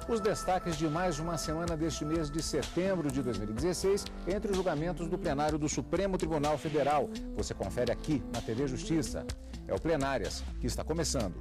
Os destaques de mais uma semana deste mês de setembro de 2016, entre os julgamentos do plenário do Supremo Tribunal Federal. Você confere aqui na TV Justiça. É o Plenárias, que está começando.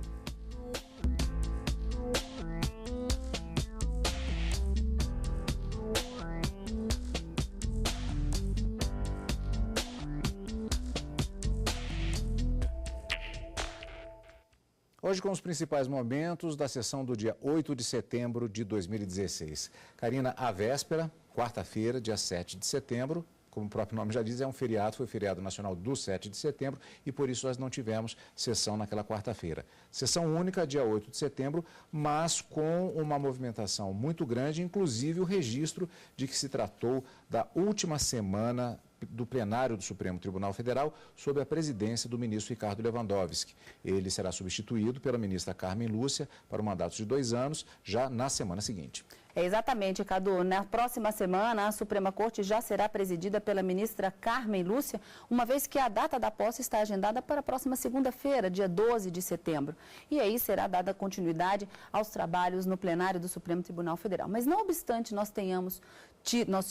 Hoje com os principais momentos da sessão do dia 8 de setembro de 2016. Karina, a véspera, quarta-feira, dia 7 de setembro, como o próprio nome já diz, é um feriado, foi feriado nacional do 7 de setembro e por isso nós não tivemos sessão naquela quarta-feira. Sessão única, dia 8 de setembro, mas com uma movimentação muito grande, inclusive o registro de que se tratou da última semana do plenário do Supremo Tribunal Federal sob a presidência do ministro Ricardo Lewandowski. Ele será substituído pela ministra Carmen Lúcia para um mandato de 2 anos, já na semana seguinte. Exatamente, Cadu. Na próxima semana, a Suprema Corte já será presidida pela ministra Carmen Lúcia, uma vez que a data da posse está agendada para a próxima segunda-feira, dia 12 de setembro. E aí será dada continuidade aos trabalhos no plenário do Supremo Tribunal Federal. Mas não obstante nós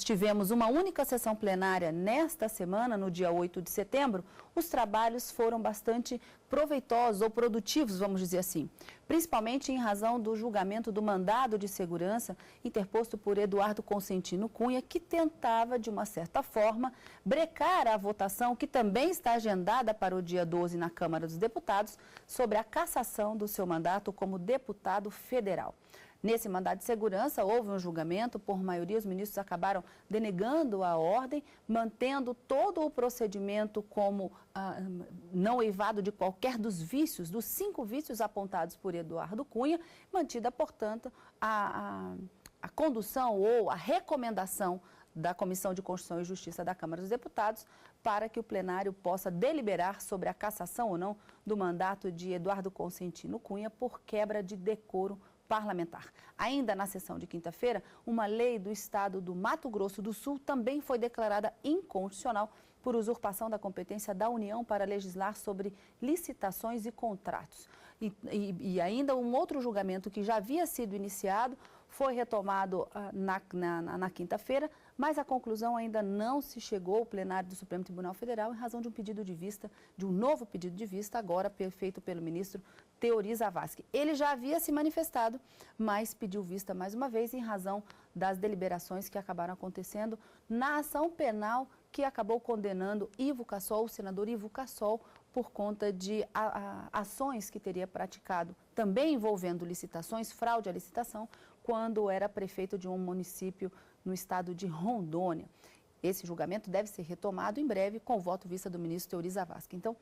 tivemos uma única sessão plenária nesta semana, no dia 8 de setembro, os trabalhos foram bastante proveitosos ou produtivos, vamos dizer assim, principalmente em razão do julgamento do mandado de segurança interposto por Eduardo Consentino Cunha, que tentava, de uma certa forma, brecar a votação, que também está agendada para o dia 12 na Câmara dos Deputados, sobre a cassação do seu mandato como deputado federal. Nesse mandado de segurança, houve um julgamento, por maioria os ministros acabaram denegando a ordem, mantendo todo o procedimento como não eivado de qualquer dos vícios, dos 5 vícios apontados por Eduardo Cunha, mantida, portanto, a condução ou a recomendação da Comissão de Constituição e Justiça da Câmara dos Deputados para que o plenário possa deliberar sobre a cassação ou não do mandato de Eduardo Consentino Cunha por quebra de decoro parlamentar. Ainda na sessão de quinta-feira, uma lei do estado do Mato Grosso do Sul também foi declarada inconstitucional por usurpação da competência da União para legislar sobre licitações e contratos. E ainda um outro julgamento que já havia sido iniciado foi retomado na quinta-feira, mas a conclusão ainda não se chegou ao plenário do Supremo Tribunal Federal em razão de um pedido de vista, de um novo pedido de vista, agora feito pelo ministro Teori Zavascki. Ele já havia se manifestado, mas pediu vista mais uma vez em razão das deliberações que acabaram acontecendo na ação penal que acabou condenando Ivo Cassol, o senador Ivo Cassol, por conta de ações que teria praticado, também envolvendo licitações, fraude à licitação, quando era prefeito de um município no estado de Rondônia. Esse julgamento deve ser retomado em breve com o voto vista do ministro Teori Zavascki. Então,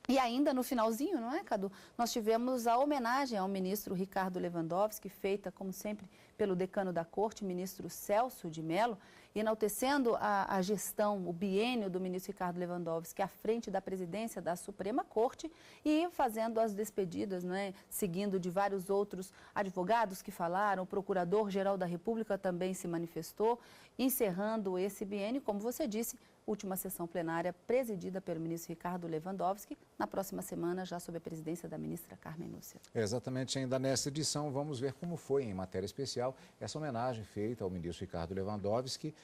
e ainda no finalzinho, não é, Cadu? Nós tivemos a homenagem ao ministro Ricardo Lewandowski, feita, como sempre, pelo decano da Corte, ministro Celso de Mello, enaltecendo a gestão, o biênio do ministro Ricardo Lewandowski à frente da presidência da Suprema Corte e fazendo as despedidas, né, seguindo de vários outros advogados que falaram, o Procurador-Geral da República também se manifestou, encerrando esse biênio, como você disse, última sessão plenária presidida pelo ministro Ricardo Lewandowski, na próxima semana já sob a presidência da ministra Carmen Lúcia. Exatamente, ainda nesta edição vamos ver como foi em matéria especial essa homenagem feita ao ministro Ricardo Lewandowski,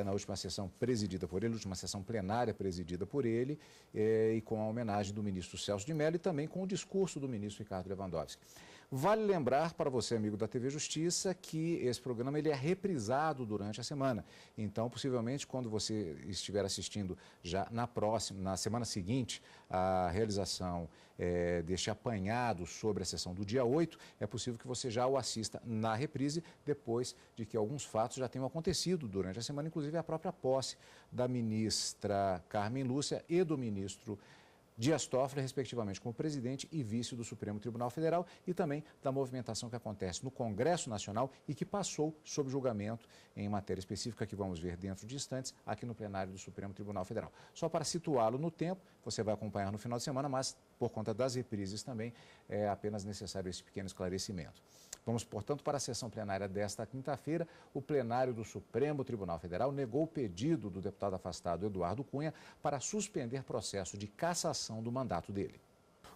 na última sessão presidida por ele, última sessão plenária presidida por ele, e com a homenagem do ministro Celso de Mello e também com o discurso do ministro Ricardo Lewandowski. Vale lembrar para você, amigo da TV Justiça, que esse programa ele é reprisado durante a semana. Então, possivelmente, quando você estiver assistindo já na semana seguinte, a realização deste apanhado sobre a sessão do dia 8, é possível que você já o assista na reprise, depois de que alguns fatos já tenham acontecido durante a semana, inclusive a própria posse da ministra Carmen Lúcia e do ministro Dias Toffoli, respectivamente, como presidente e vice do Supremo Tribunal Federal e também da movimentação que acontece no Congresso Nacional e que passou sob julgamento em matéria específica que vamos ver dentro de instantes aqui no plenário do Supremo Tribunal Federal. Só para situá-lo no tempo, você vai acompanhar no final de semana, mas por conta das reprises também é apenas necessário esse pequeno esclarecimento. Vamos, portanto, para a sessão plenária desta quinta-feira. O plenário do Supremo Tribunal Federal negou o pedido do deputado afastado Eduardo Cunha para suspender processo de cassação do mandato dele.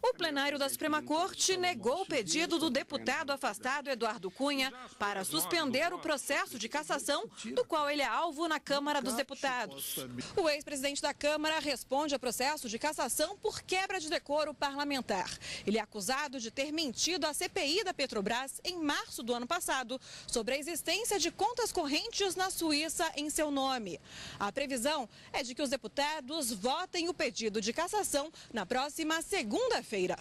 O plenário da Suprema Corte negou o pedido do deputado afastado Eduardo Cunha para suspender o processo de cassação do qual ele é alvo na Câmara dos Deputados. O ex-presidente da Câmara responde a processo de cassação por quebra de decoro parlamentar. Ele é acusado de ter mentido à CPI da Petrobras em março do ano passado sobre a existência de contas correntes na Suíça em seu nome. A previsão é de que os deputados votem o pedido de cassação na próxima segunda-feira.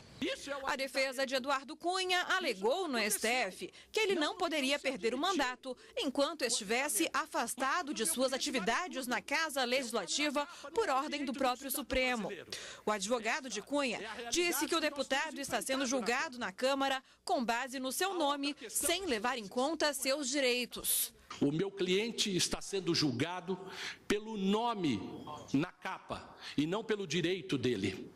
A defesa de Eduardo Cunha alegou no STF que ele não poderia perder o mandato enquanto estivesse afastado de suas atividades na Casa Legislativa por ordem do próprio Supremo. O advogado de Cunha disse que o deputado está sendo julgado na Câmara com base no seu nome, sem levar em conta seus direitos. O meu cliente está sendo julgado pelo nome na capa e não pelo direito dele.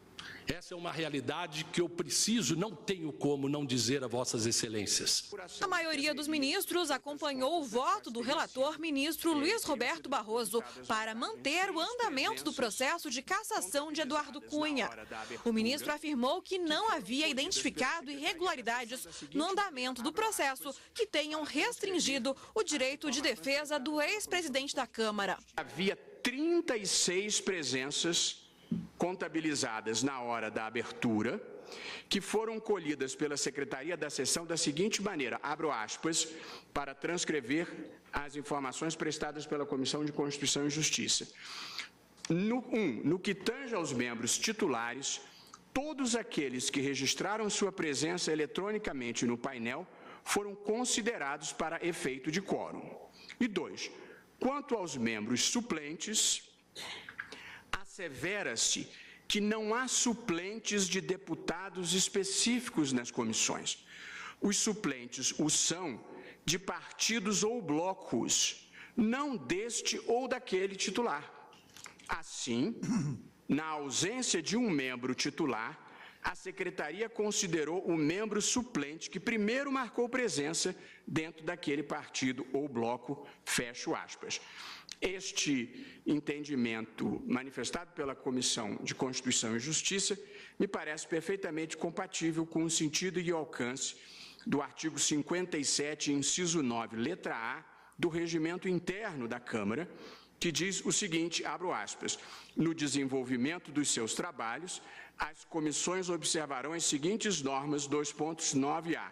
Essa é uma realidade que eu preciso, não tenho como não dizer a vossas excelências. A maioria dos ministros acompanhou o voto do relator ministro Luiz Roberto Barroso para manter o andamento do processo de cassação de Eduardo Cunha. O ministro afirmou que não havia identificado irregularidades no andamento do processo que tenham restringido o direito de defesa do ex-presidente da Câmara. Havia 36 presenças contabilizadas na hora da abertura, que foram colhidas pela Secretaria da Sessão da seguinte maneira, abro aspas, para transcrever as informações prestadas pela Comissão de Constituição e Justiça. No que tange aos membros titulares, todos aqueles que registraram sua presença eletronicamente no painel foram considerados para efeito de quórum. E 2, quanto aos membros suplentes, assevera-se que não há suplentes de deputados específicos nas comissões. Os suplentes o são de partidos ou blocos, não deste ou daquele titular. Assim, na ausência de um membro titular, a Secretaria considerou o membro suplente que primeiro marcou presença dentro daquele partido ou bloco, fecho aspas. Este entendimento manifestado pela Comissão de Constituição e Justiça me parece perfeitamente compatível com o sentido e alcance do artigo 57, inciso 9, letra A, do regimento interno da Câmara, que diz o seguinte, abro aspas, no desenvolvimento dos seus trabalhos, as comissões observarão as seguintes normas, 2.9a.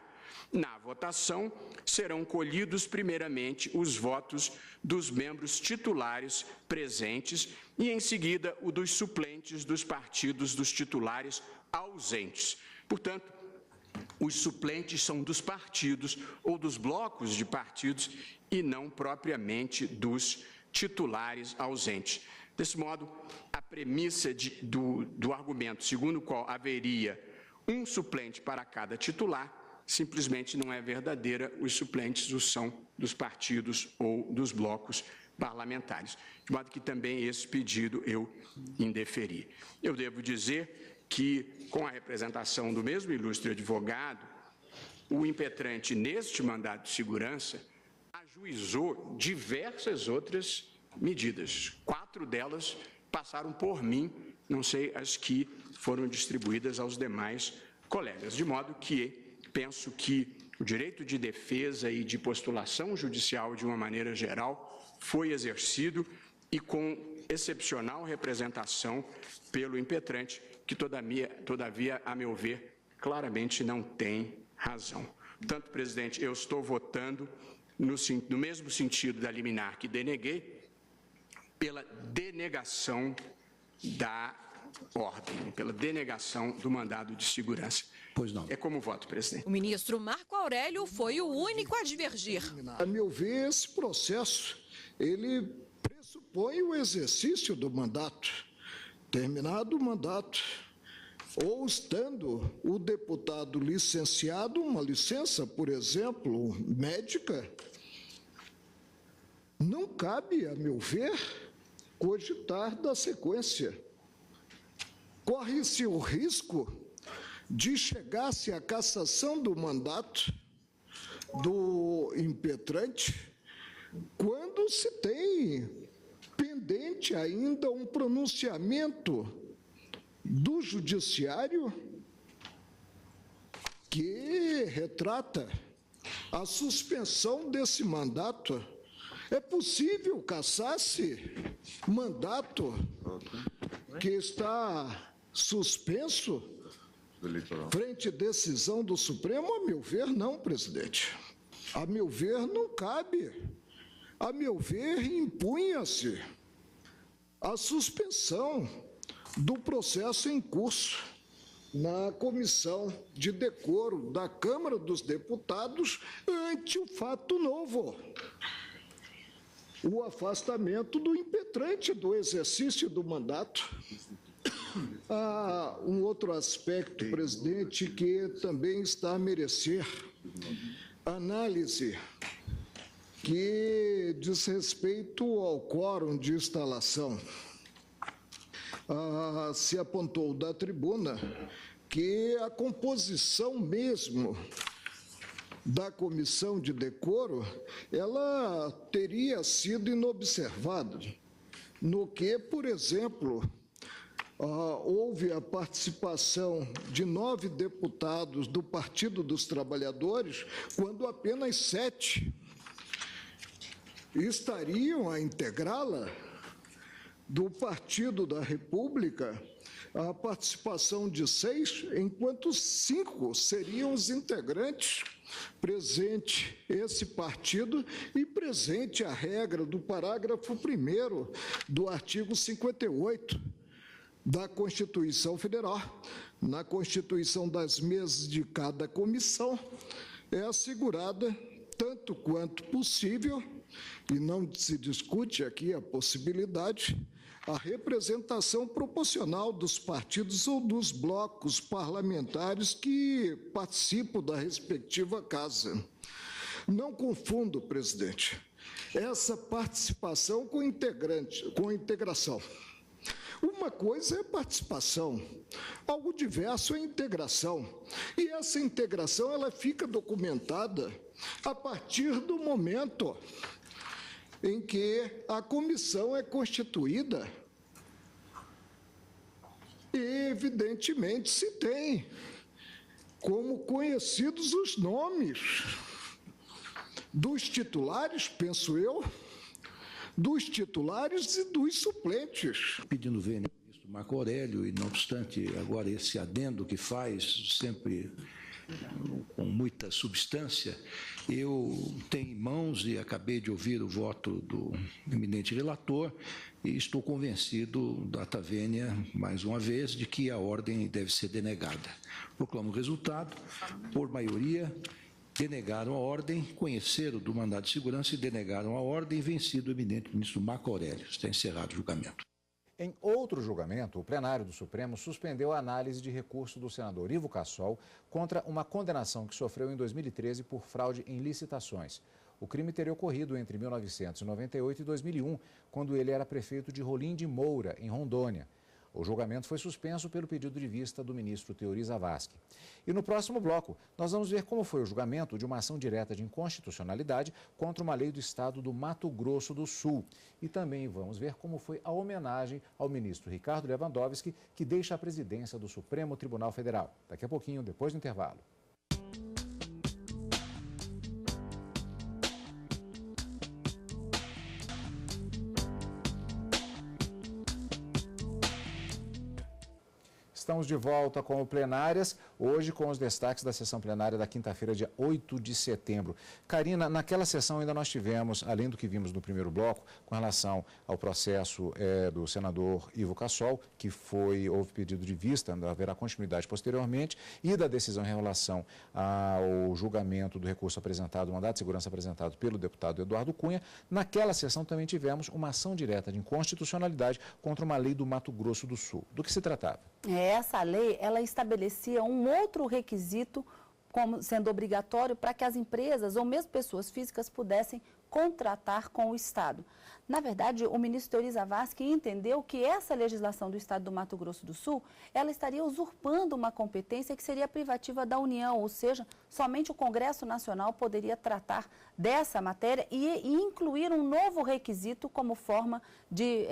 Na votação, serão colhidos primeiramente os votos dos membros titulares presentes e, em seguida, o dos suplentes dos partidos dos titulares ausentes. Portanto, os suplentes são dos partidos ou dos blocos de partidos e não propriamente dos titulares ausentes. Desse modo, a premissa do argumento segundo o qual haveria um suplente para cada titular simplesmente não é verdadeira, os suplentes o são dos partidos ou dos blocos parlamentares. De modo que também esse pedido eu indeferi. Eu devo dizer que, com a representação do mesmo ilustre advogado, o impetrante neste mandado de segurança ajuizou diversas outras medidas. 4 delas passaram por mim, não sei as que foram distribuídas aos demais colegas, de modo que penso que o direito de defesa e de postulação judicial, de uma maneira geral, foi exercido e com excepcional representação pelo impetrante, que, todavia, a meu ver, claramente não tem razão. Portanto, presidente, eu estou votando no mesmo sentido da liminar que deneguei, pela denegação da ordem, pela denegação do mandado de segurança. Pois não. É como voto, presidente. O ministro Marco Aurélio foi o único a divergir. A meu ver, esse processo, ele pressupõe o exercício do mandato. Terminado o mandato, ou estando o deputado licenciado, uma licença, por exemplo, médica, não cabe, a meu ver, cogitar da sequência. Corre-se o risco de chegar-se à cassação do mandato do impetrante quando se tem pendente ainda um pronunciamento do judiciário que retrata a suspensão desse mandato. É possível cassar-se mandato que está suspenso frente à decisão do Supremo? A meu ver, não, presidente. A meu ver, não cabe. A meu ver, impunha-se a suspensão do processo em curso na Comissão de Decoro da Câmara dos Deputados ante o fato novo, o afastamento do impetrante do exercício do mandato. Há um outro aspecto, presidente, que também está a merecer análise, que diz respeito ao quórum de instalação. Se apontou da tribuna que a composição mesmo da comissão de decoro, ela teria sido inobservada, no que, por exemplo, houve a participação de 9 deputados do Partido dos Trabalhadores, quando apenas 7 estariam a integrá-la. Do Partido da República, a participação de 6, enquanto 5 seriam os integrantes. Presente esse partido e presente a regra do parágrafo 1º do artigo 58 da Constituição Federal. Na constituição das mesas de cada comissão é assegurada, tanto quanto possível, e não se discute aqui a possibilidade, a representação proporcional dos partidos ou dos blocos parlamentares que participam da respectiva casa. Não confundo, presidente, essa participação com integração. Uma coisa é participação, algo diverso é integração. E essa integração ela fica documentada a partir do momento em que a comissão é constituída e, evidentemente, se tem como conhecidos os nomes dos titulares, penso eu, dos titulares e dos suplentes. Pedindo vênia ao ministro Marco Aurélio, e não obstante agora esse adendo que faz, sempre com muita substância, eu tenho em mãos e acabei de ouvir o voto do eminente relator e estou convencido, data vênia, mais uma vez, de que a ordem deve ser denegada. Proclamo o resultado, por maioria, denegaram a ordem, conheceram do mandado de segurança e denegaram a ordem, vencido o eminente ministro Marco Aurélio. Está encerrado o julgamento. Em outro julgamento, o plenário do Supremo suspendeu a análise de recurso do senador Ivo Cassol contra uma condenação que sofreu em 2013 por fraude em licitações. O crime teria ocorrido entre 1998 e 2001, quando ele era prefeito de Rolim de Moura, em Rondônia. O julgamento foi suspenso pelo pedido de vista do ministro Teori Zavascki. E no próximo bloco, nós vamos ver como foi o julgamento de uma ação direta de inconstitucionalidade contra uma lei do estado do Mato Grosso do Sul. E também vamos ver como foi a homenagem ao ministro Ricardo Lewandowski, que deixa a presidência do Supremo Tribunal Federal. Daqui a pouquinho, depois do intervalo. Estamos de volta com o Plenárias, hoje com os destaques da sessão plenária da quinta-feira, dia 8 de setembro. Karina, naquela sessão ainda nós tivemos, além do que vimos no primeiro bloco, com relação ao processo do senador Ivo Cassol, que houve pedido de vista, haverá continuidade posteriormente, e da decisão em relação ao julgamento do recurso apresentado, o mandado de segurança apresentado pelo deputado Eduardo Cunha. Naquela sessão também tivemos uma ação direta de inconstitucionalidade contra uma lei do Mato Grosso do Sul. Do que se tratava? Essa lei, ela estabelecia um outro requisito como sendo obrigatório para que as empresas ou mesmo pessoas físicas pudessem contratar com o Estado. Na verdade, o ministro Teori Zavascki entendeu que essa legislação do Estado do Mato Grosso do Sul, ela estaria usurpando uma competência que seria privativa da União, ou seja, somente o Congresso Nacional poderia tratar dessa matéria e incluir um novo requisito como forma de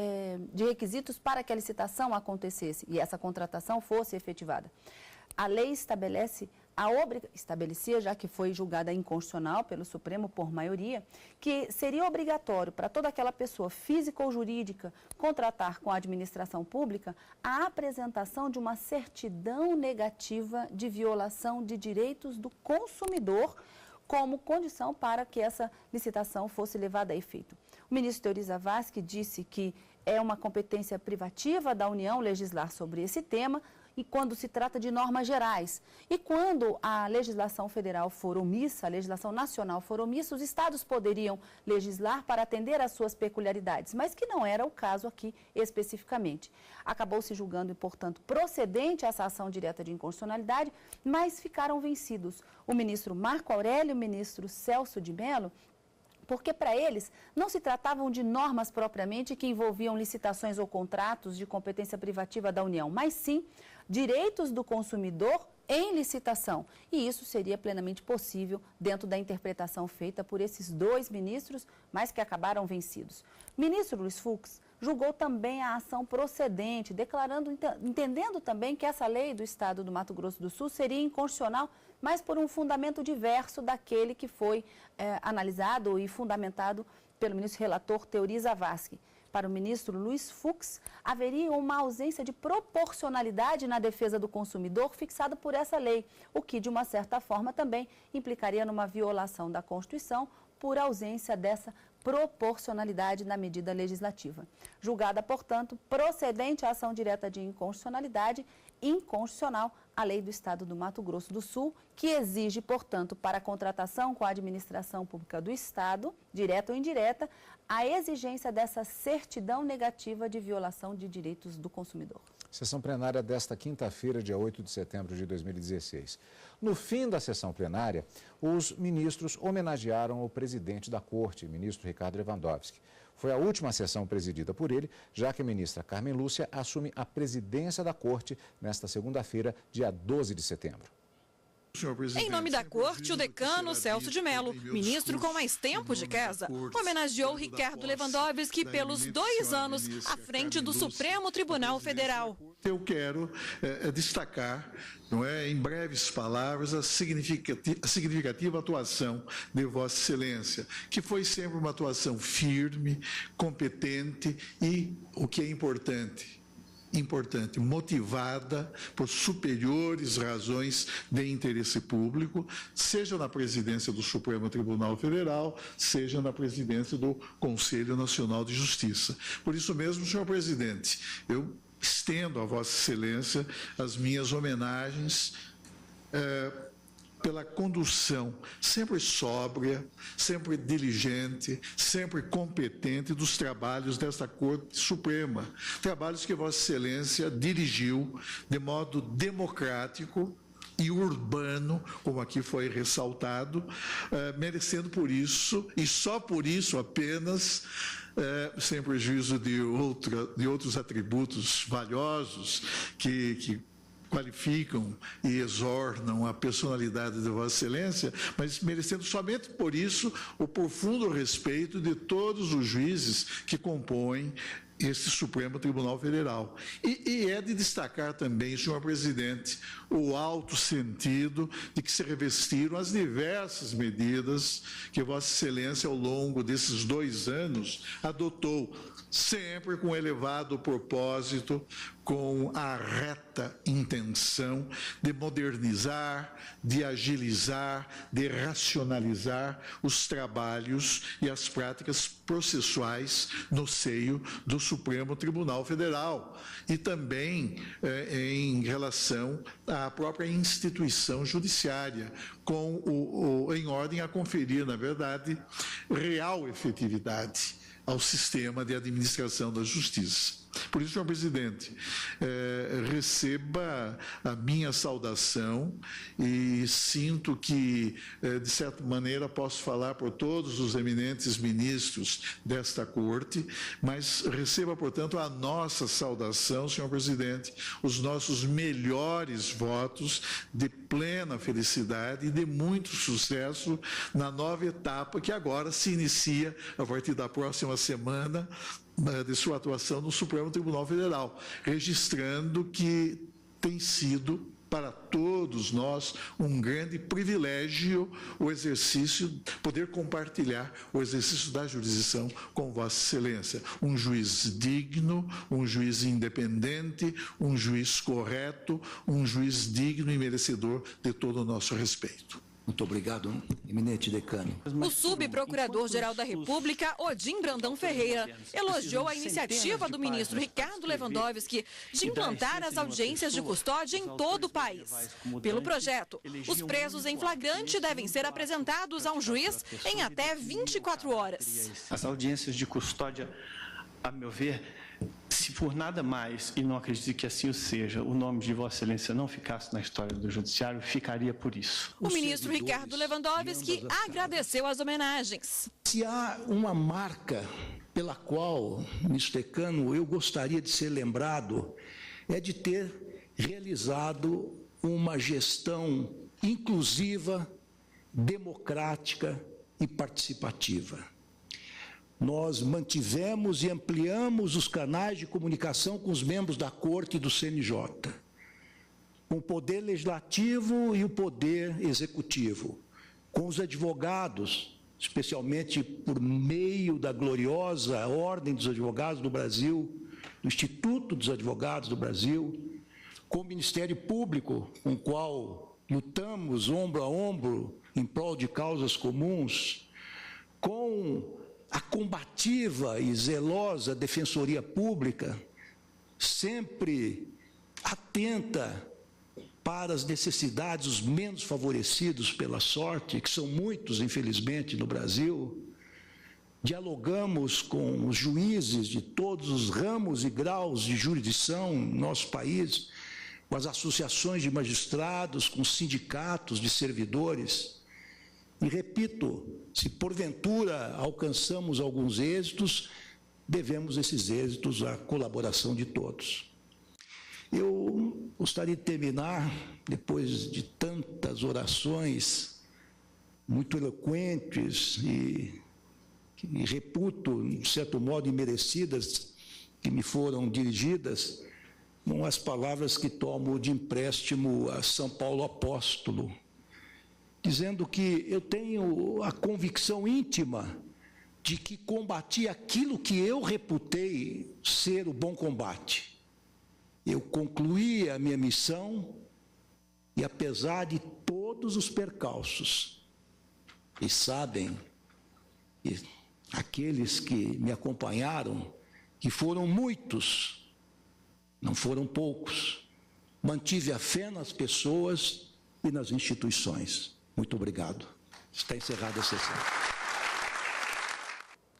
requisitos para que a licitação acontecesse e essa contratação fosse efetivada. A lei estabelece estabelecia, já que foi julgada inconstitucional pelo Supremo por maioria, que seria obrigatório para toda aquela pessoa física ou jurídica contratar com a administração pública a apresentação de uma certidão negativa de violação de direitos do consumidor como condição para que essa licitação fosse levada a efeito. O ministro Teori Zavascki disse que é uma competência privativa da União legislar sobre esse tema, e quando se trata de normas gerais. E quando a legislação federal for omissa, a legislação nacional for omissa, os estados poderiam legislar para atender às suas peculiaridades, mas que não era o caso aqui especificamente. Acabou se julgando, portanto, procedente essa ação direta de inconstitucionalidade, mas ficaram vencidos o ministro Marco Aurélio e o ministro Celso de Mello, porque para eles não se tratavam de normas propriamente que envolviam licitações ou contratos de competência privativa da União, mas sim direitos do consumidor em licitação. E isso seria plenamente possível dentro da interpretação feita por esses dois ministros, mas que acabaram vencidos. O ministro Luiz Fux julgou também a ação procedente, entendendo também que essa lei do Estado do Mato Grosso do Sul seria inconstitucional, mas por um fundamento diverso daquele que foi analisado e fundamentado pelo ministro relator Teori Zavascki. Para o ministro Luiz Fux, haveria uma ausência de proporcionalidade na defesa do consumidor fixada por essa lei, o que, de uma certa forma, também implicaria numa violação da Constituição por ausência dessa proporcionalidade na medida legislativa. Julgada, portanto, procedente a ação direta de inconstitucionalidade, inconstitucional a lei do Estado do Mato Grosso do Sul, que exige, portanto, para a contratação com a administração pública do Estado, direta ou indireta, a exigência dessa certidão negativa de violação de direitos do consumidor. Sessão plenária desta quinta-feira, dia 8 de setembro de 2016. No fim da sessão plenária, os ministros homenagearam o presidente da Corte, ministro Ricardo Lewandowski. Foi a última sessão presidida por ele, já que a ministra Carmen Lúcia assume a presidência da Corte nesta segunda-feira, dia 12 de setembro. Em nome da Corte, o decano Celso de Mello, ministro com mais tempo de casa, homenageou Ricardo Lewandowski pelos 2 anos à frente do Supremo Tribunal Federal. Eu quero destacar, em breves palavras, a significativa atuação de Vossa Excelência, que foi sempre uma atuação firme, competente e, o que é importante, motivada por superiores razões de interesse público, seja na presidência do Supremo Tribunal Federal, seja na presidência do Conselho Nacional de Justiça. Por isso mesmo, senhor presidente, eu estendo a Vossa Excelência as minhas homenagens pela condução sempre sóbria, sempre diligente, sempre competente dos trabalhos desta Corte Suprema. Trabalhos que Vossa Excelência dirigiu de modo democrático e urbano, como aqui foi ressaltado, merecendo por isso, e só por isso apenas, sem prejuízo de outros atributos valiosos que qualificam e exornam a personalidade de Vossa Excelência, mas merecendo somente por isso o profundo respeito de todos os juízes que compõem este Supremo Tribunal Federal. E é de destacar também, senhor presidente, o alto sentido de que se revestiram as diversas medidas que Vossa Excelência, ao longo desses 2 anos, adotou, sempre com elevado propósito, com a reta intenção de modernizar, de agilizar, de racionalizar os trabalhos e as práticas processuais no seio do Supremo Tribunal Federal e também em relação à própria instituição judiciária, em ordem a conferir, na verdade, real efetividade ao sistema de administração da justiça. Por isso, senhor presidente, receba a minha saudação e sinto que, de certa maneira, posso falar por todos os eminentes ministros desta Corte, mas receba, portanto, a nossa saudação, senhor presidente, os nossos melhores votos de plena felicidade e de muito sucesso na nova etapa que agora se inicia a partir da próxima semana de sua atuação no Supremo Tribunal Federal, registrando que tem sido para todos nós um grande privilégio o exercício, poder compartilhar o exercício da jurisdição com Vossa Excelência. Um juiz digno, um juiz independente, um juiz correto, um juiz digno e merecedor de todo o nosso respeito. Muito obrigado, eminente decano. O subprocurador-geral da República, Odim Brandão Ferreira, elogiou a iniciativa do ministro Ricardo Lewandowski de implantar as audiências de custódia em todo o país. Pelo projeto, os presos em flagrante devem ser apresentados a um juiz em até 24 horas. As audiências de custódia, a meu ver, se por nada mais, e não acredito que assim o seja, o nome de Vossa Excelência não ficasse na história do Judiciário, ficaria por isso. O ministro Ricardo Lewandowski agradeceu as homenagens. Se há uma marca pela qual, ministro decano, eu gostaria de ser lembrado, é de ter realizado uma gestão inclusiva, democrática e participativa. Nós mantivemos e ampliamos os canais de comunicação com os membros da Corte e do CNJ, com o Poder Legislativo e o Poder Executivo, com os advogados, especialmente por meio da gloriosa Ordem dos Advogados do Brasil, do Instituto dos Advogados do Brasil, com o Ministério Público, com o qual lutamos ombro a ombro em prol de causas comuns, com a combativa e zelosa Defensoria Pública, sempre atenta para as necessidades dos menos favorecidos pela sorte, que são muitos, infelizmente, no Brasil. Dialogamos com os juízes de todos os ramos e graus de jurisdição no nosso país, com as associações de magistrados, com os sindicatos de servidores. E repito, se porventura alcançamos alguns êxitos, devemos esses êxitos à colaboração de todos. Eu gostaria de terminar, depois de tantas orações muito eloquentes e reputo, de certo modo, imerecidas, que me foram dirigidas, com as palavras que tomo de empréstimo a São Paulo Apóstolo, dizendo que eu tenho a convicção íntima de que combati aquilo que eu reputei ser o bom combate. Eu concluí a minha missão e, apesar de todos os percalços, e sabem, e aqueles que me acompanharam, que foram muitos, não foram poucos, mantive a fé nas pessoas e nas instituições. Muito obrigado. Está encerrada a sessão.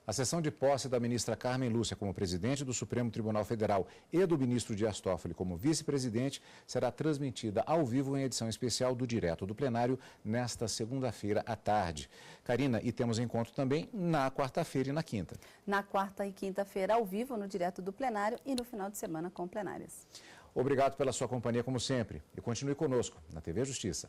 A sessão de posse da ministra Carmen Lúcia como presidente do Supremo Tribunal Federal e do ministro Dias Toffoli como vice-presidente será transmitida ao vivo em edição especial do Direto do Plenário nesta segunda-feira à tarde. Karina, e temos encontro também na quarta-feira e na quinta. Na quarta e quinta-feira ao vivo no Direto do Plenário e no final de semana com plenárias. Obrigado pela sua companhia como sempre e continue conosco na TV Justiça.